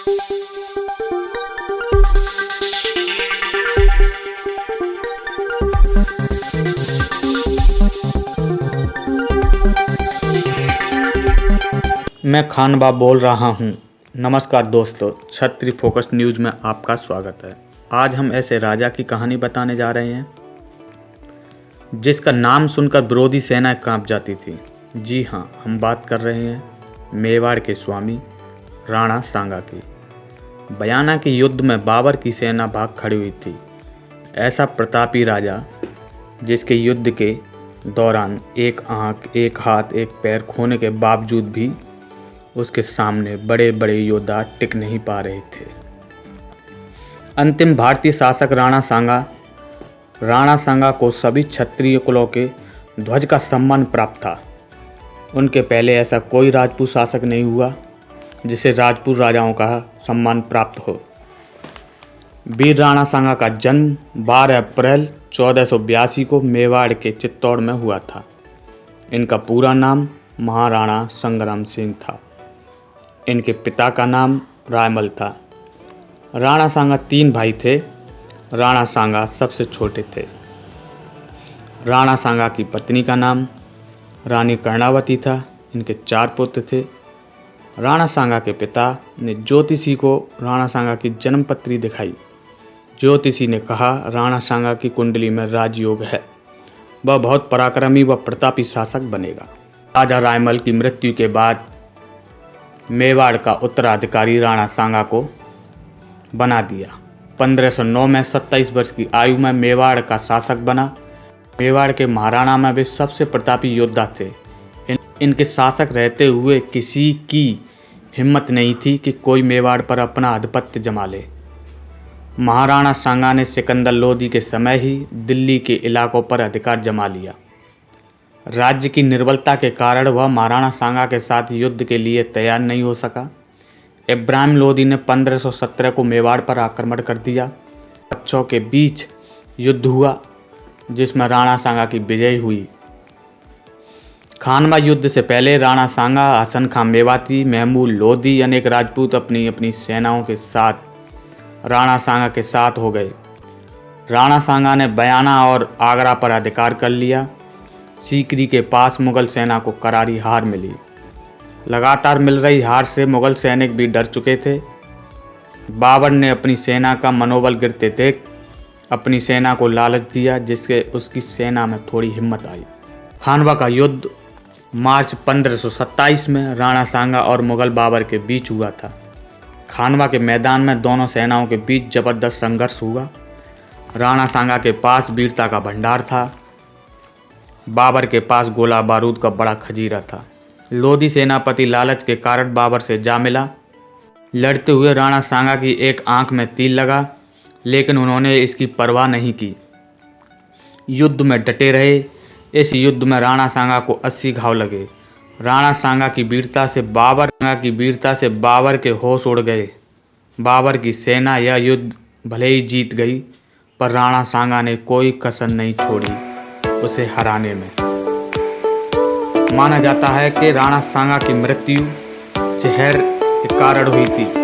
मैं खानबा बोल रहा हूँ। नमस्कार दोस्तों, क्षत्रिय फोकस न्यूज़ में आपका स्वागत है। आज हम ऐसे राजा की कहानी बताने जा रहे हैं जिसका नाम सुनकर विरोधी सेनाएं कांप जाती थी। जी हाँ, हम बात कर रहे हैं मेवाड़ के स्वामी राणा सांगा की। बयाना के युद्ध में बाबर की सेना भाग खड़ी हुई थी। ऐसा प्रतापी राजा जिसके युद्ध के दौरान एक आंख, एक हाथ, एक पैर खोने के बावजूद भी उसके सामने बड़े बड़े योद्धा टिक नहीं पा रहे थे। अंतिम भारतीय शासक राणा सांगा को सभी क्षत्रिय कुलों के ध्वज का सम्मान प्राप्त था। उनके पहले ऐसा कोई राजपूत शासक नहीं हुआ जिसे राजपूत राजाओं का सम्मान प्राप्त हो। वीर राणा सांगा का जन्म 12 अप्रैल 1482 को मेवाड़ के चित्तौड़ में हुआ था। इनका पूरा नाम महाराणा संग्राम सिंह था। इनके पिता का नाम रायमल था। राणा सांगा 3 भाई थे। राणा सांगा सबसे छोटे थे। राणा सांगा की पत्नी का नाम रानी कर्णावती था। इनके 4 पुत्र थे। राणा सांगा के पिता ने ज्योतिषी को राणा सांगा की जन्मपत्री दिखाई। ज्योतिषी ने कहा, राणा सांगा की कुंडली में राजयोग है, वह बहुत पराक्रमी व प्रतापी शासक बनेगा। राजा रायमल की मृत्यु के बाद मेवाड़ का उत्तराधिकारी राणा सांगा को बना दिया। 1509 में 27 वर्ष की आयु में मेवाड़ का शासक बना। मेवाड़ के महाराणा में वे सबसे प्रतापी योद्धा थे। इनके शासक रहते हुए किसी की हिम्मत नहीं थी कि कोई मेवाड़ पर अपना आधिपत्य जमा ले। महाराणा सांगा ने सिकंदर लोदी के समय ही दिल्ली के इलाकों पर अधिकार जमा लिया। राज्य की निर्बलता के कारण वह महाराणा सांगा के साथ युद्ध के लिए तैयार नहीं हो सका। इब्राहिम लोदी ने 1517 को मेवाड़ पर आक्रमण कर दिया। पक्षों के बीच युद्ध हुआ जिसमें राणा सांगा की विजय हुई। खानवा युद्ध से पहले राणा सांगा, हसन खां मेवाती, महमूद लोदी अनेक राजपूत अपनी अपनी सेनाओं के साथ राणा सांगा के साथ हो गए। राणा सांगा ने बयाना और आगरा पर अधिकार कर लिया। सीकरी के पास मुगल सेना को करारी हार मिली। लगातार मिल रही हार से मुगल सैनिक भी डर चुके थे। बाबर ने अपनी सेना का मनोबल गिरते देख अपनी सेना को लालच दिया, जिससे उसकी सेना में थोड़ी हिम्मत आई। खानवा का युद्ध मार्च 1527 में राणा सांगा और मुगल बाबर के बीच हुआ था। खानवा के मैदान में दोनों सेनाओं के बीच जबरदस्त संघर्ष हुआ। राणा सांगा के पास वीरता का भंडार था। बाबर के पास गोला बारूद का बड़ा खजीरा था। लोधी सेनापति लालच के कारण बाबर से जा मिला। लड़ते हुए राणा सांगा की एक आंख में तीर लगा, लेकिन उन्होंने इसकी परवाह नहीं की। युद्ध में डटे रहे। इस युद्ध में राणा सांगा को 80 घाव लगे। राणा सांगा की वीरता से बाबर के होश उड़ गए। बाबर की सेना यह युद्ध भले ही जीत गई, पर राणा सांगा ने कोई कसर नहीं छोड़ी उसे हराने में। माना जाता है कि राणा सांगा की मृत्यु जहर के कारण हुई थी।